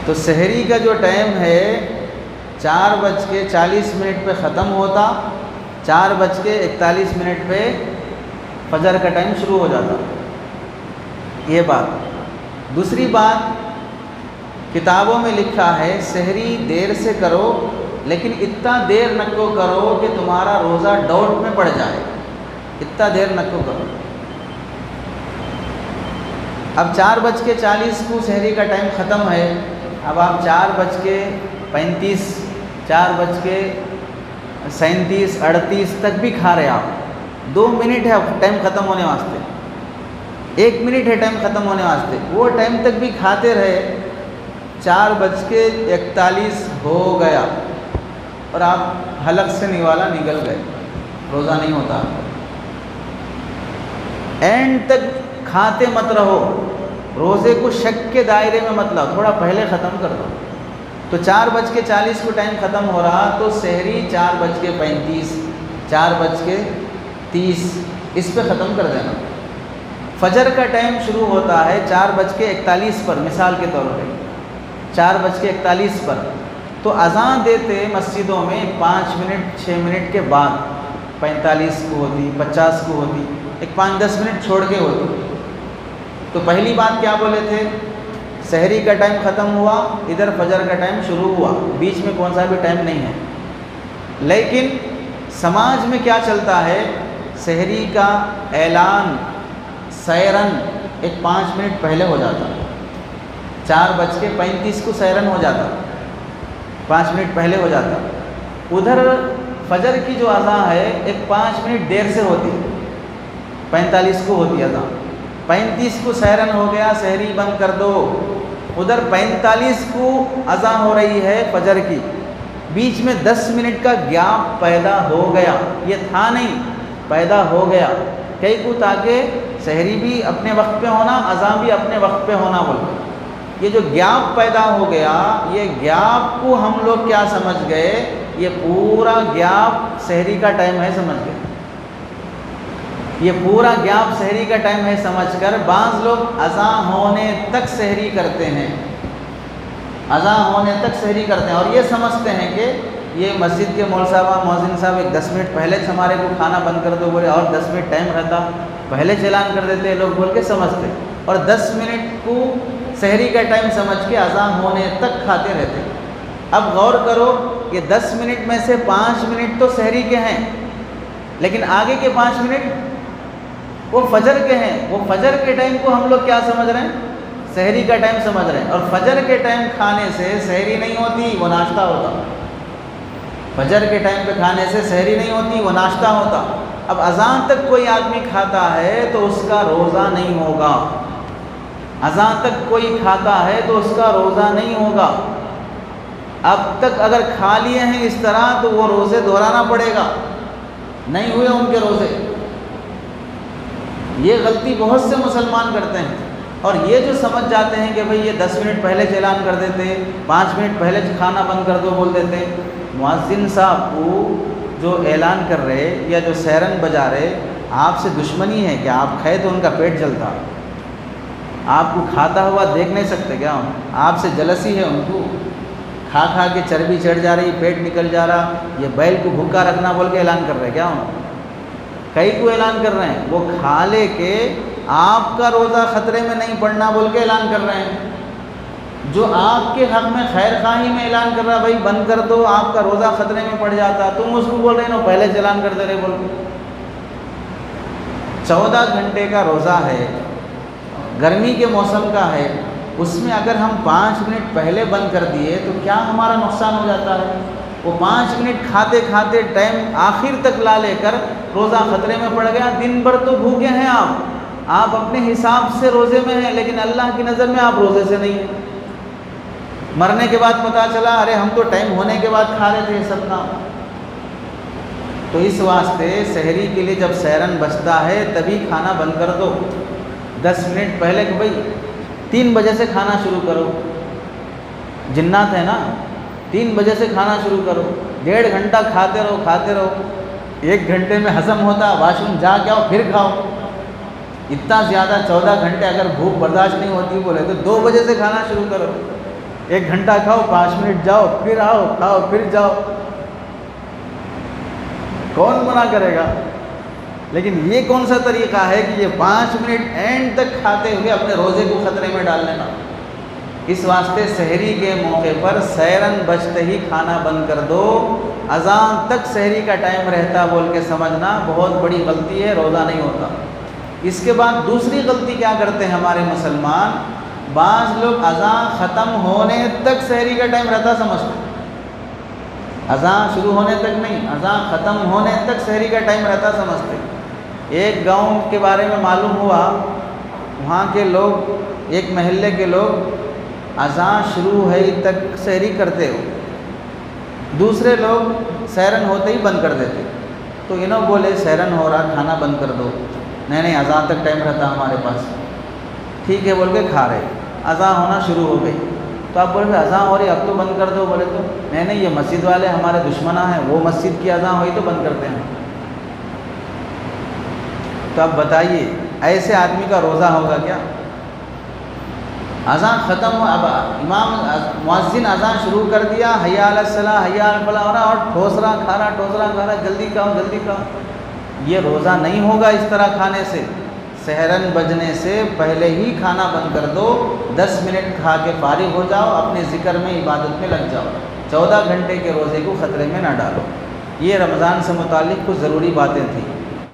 تو سحری کا جو ٹائم ہے 4:40 پہ ختم ہوتا، 4:41 پہ فجر کا ٹائم شروع ہو جاتا۔ یہ بات۔ دوسری بات، کتابوں میں لکھا ہے سحری دیر سے کرو، لیکن اتنا دیر نہ کو کرو کہ تمہارا روزہ ڈاؤٹ میں پڑ جائے، اتنا دیر نہ کو کرو۔ اب 4:40 کو سحری کا ٹائم ختم ہے، اب آپ 4:35، 4:37، 38 تک بھی کھا رہے آپ، 2 منٹ ہے اب ٹائم ختم ہونے واسطے، 1 منٹ ہے ٹائم ختم ہونے واسطے، وہ ٹائم تک بھی کھاتے رہے، 4:41 ہو گیا اور آپ حلق سے نوالا نکل گئے، روزہ نہیں ہوتا۔ اینڈ تک کھاتے مت رہو، روزے کو شک کے دائرے میں مت لاؤ، تھوڑا پہلے ختم کر دو۔ تو 4:40 کو ٹائم ختم ہو رہا تو سحری 4:35، 4:30 اس پہ ختم کر دینا۔ فجر کا ٹائم شروع ہوتا ہے 4:41 پر، مثال کے طور پہ 4:41 پر، تو اذان دیتے مسجدوں میں 5 منٹ 6 منٹ کے بعد، 45 کو ہوتی، 50 کو ہوتی، ایک 5-10 منٹ چھوڑ کے ہوتی۔ تو پہلی بات کیا بولے تھے، سحری کا ٹائم ختم ہوا، ادھر فجر کا ٹائم شروع ہوا، بیچ میں کون سا بھی ٹائم نہیں ہے۔ لیکن سماج میں کیا چلتا ہے، سحری کا اعلان سیرن ایک 5 منٹ پہلے ہو جاتا، 4:35 کو سیرن ہو جاتا، 5 منٹ پہلے ہو جاتا۔ ادھر فجر کی جو اذان ہے ایک 5 منٹ دیر سے ہوتی، 45 کو ہوتی اذان، 35 کو سیرن ہو گیا، سحری بند کر دو۔ ادھر 45 کو اذان ہو رہی ہے فجر کی، بیچ میں 10 منٹ کا گیپ پیدا ہو گیا، یہ تھا نہیں، پیدا ہو گیا کئی کو، تاکہ سحری بھی اپنے وقت پہ ہونا، اذان بھی اپنے وقت پہ ہونا بول کے۔ یہ جو گیپ پیدا ہو گیا، یہ گیپ کو ہم لوگ کیا سمجھ گئے، یہ پورا گیپ سحری کا ٹائم ہے سمجھ گئے، یہ پورا گیپ سحری کا ٹائم ہے سمجھ کر بعض لوگ اذان ہونے تک سحری کرتے ہیں، اذان ہونے تک سحری کرتے ہیں، اور یہ سمجھتے ہیں کہ یہ مسجد کے مول صاحب مؤذن صاحب ایک 10 منٹ پہلے سے ہمارے کو کھانا بند کر دو بولے، اور 10 منٹ ٹائم رہتا پہلے سے اعلان کر دیتے لوگ بول کے سمجھتے، اور 10 منٹ کو سحری کا ٹائم سمجھ کے اذان ہونے تک کھاتے رہتے۔ اب غور کرو کہ 10 منٹ میں سے 5 منٹ تو سحری کے ہیں، لیکن آگے کے 5 منٹ وہ فجر کے ہیں، وہ فجر کے ٹائم کو ہم لوگ کیا سمجھ رہے ہیں، سحری کا ٹائم سمجھ رہے ہیں، اور فجر کے ٹائم کھانے سے سحری نہیں ہوتی، وہ ناشتہ ہوتا، فجر کے ٹائم پہ کھانے سے سحری نہیں ہوتی، وہ ناشتہ ہوتا۔ اب اذان تک کوئی آدمی کھاتا ہے تو اس کا روزہ نہیں ہوگا، اذان تک کوئی کھاتا ہے تو اس کا روزہ نہیں ہوگا۔ اب تک اگر کھا لیے ہیں اس طرح تو وہ روزے دہرانا پڑے گا، نہیں ہوئے ان کے روزے۔ یہ غلطی بہت سے مسلمان کرتے ہیں، اور یہ جو سمجھ جاتے ہیں کہ بھئی یہ 10 منٹ پہلے سے اعلان کر دیتے، 5 منٹ پہلے سے کھانا بند کر دو بول دیتے، مؤذن صاحب کو جو اعلان کر رہے یا جو سیرن بجا رہے، آپ سے دشمنی ہے کہ آپ کھائے تو ان کا پیٹ جلتا، آپ کو کھاتا ہوا دیکھ نہیں سکتے کیا، آپ سے جلسی ہے ان کو، کھا کھا کے چربی چڑھ جا رہی، پیٹ نکل جا رہا، یہ بیل کو بھوکا رکھنا بول کے اعلان کر رہے کیا، کئی کو اعلان کر رہے ہیں، وہ کھا لے کے آپ کا روزہ خطرے میں نہیں پڑنا بول کے اعلان کر رہے ہیں، جو آپ کے حق میں خیر خواہی میں اعلان کر رہا بھائی بند کر دو، آپ کا روزہ خطرے میں پڑ جاتا، تم اس کو بول رہے ہو پہلے سے اعلان کر دے رہے بول کے۔ 14 گھنٹے کا روزہ ہے، گرمی کے موسم کا ہے، اس میں اگر ہم 5 منٹ پہلے بند کر دیے تو کیا ہمارا نقصان ہو جاتا ہے، وہ 5 منٹ کھاتے کھاتے ٹائم آخر تک لا لے کر روزہ خطرے میں پڑ گیا، دن بھر تو بھوکے ہیں آپ اپنے حساب سے روزے میں ہیں، لیکن اللہ کی نظر میں آپ روزے سے نہیں ہیں۔ مرنے کے بعد پتہ چلا ارے ہم تو ٹائم ہونے کے بعد کھا رہے تھے یہ سب کام۔ تو اس واسطے سحری کے لیے جب سیرن بجتا ہے تبھی کھانا بند کر دو، 10 منٹ پہلے کہ بھائی 3 بجے سے کھانا شروع کرو، جنات ہے نا، 3 بجے سے کھانا شروع کرو، 1.5 گھنٹہ کھاتے رہو، 1 گھنٹے میں ہضم ہوتا، واش روم جا کے آؤ پھر کھاؤ، اتنا زیادہ 14 گھنٹے اگر بھوک برداشت نہیں ہوتی بولے تو 2 بجے سے کھانا شروع کرو، 1 گھنٹہ کھاؤ، 5 منٹ جاؤ، پھر آؤ، کھاؤ، پھر جاؤ، کون منع کرے گا؟ لیکن یہ کون سا طریقہ ہے کہ یہ 5 منٹ اینڈ تک کھاتے ہوئے اپنے روزے کو خطرے میں ڈال لینا؟ اس واسطے سحری کے موقع پر سیرن بجتے ہی کھانا بند کر دو، اذان تک سحری کا ٹائم رہتا بول کے سمجھنا بہت بڑی غلطی ہے، روزہ نہیں ہوتا۔ اس کے بعد دوسری غلطی کیا کرتے ہیں ہمارے مسلمان، بعض لوگ اذان ختم ہونے تک سحری کا ٹائم رہتا سمجھتے ہیں، اذان شروع ہونے تک نہیں، اذان ختم ہونے تک سحری کا ٹائم رہتا سمجھتے ہیں۔ ایک گاؤں کے بارے میں معلوم ہوا، وہاں کے لوگ، ایک محلے کے لوگ اذان شروع ہے تک سحری کرتے ہو، دوسرے لوگ سیرن ہوتے ہی بند کر دیتے، تو انہوں بولے سیرن ہو رہا، کھانا بند کر دو۔ نہیں اذان تک ٹائم رہتا ہمارے پاس، ٹھیک ہے بول کے کھا رہے، اذان ہونا شروع ہو گئی، تو آپ بولے اذان ہو رہی اب تو بند کر دو، بولے تو نہیں یہ مسجد والے ہمارے دشمناں ہیں، وہ مسجد کی اذان ہوئی تو بند کرتے ہیں۔ تو اب بتائیے ایسے آدمی کا روزہ ہوگا کیا؟ اذان ختم ہو، اب امام مؤذن اذان شروع کر دیا، حی علی الصلاۃ حی علی الفلاح ہو رہا، اور ٹھوس رہا کھا رہا، جلدی کھاؤ جلدی کھاؤ، یہ روزہ نہیں ہوگا اس طرح کھانے سے۔ سحرن بجنے سے پہلے ہی کھانا بند کر دو، 10 منٹ کھا کے فارغ ہو جاؤ، اپنے ذکر میں عبادت میں لگ جاؤ، 14 گھنٹے کے روزے کو خطرے میں نہ ڈالو۔ یہ رمضان سے متعلق کچھ ضروری باتیں تھیں۔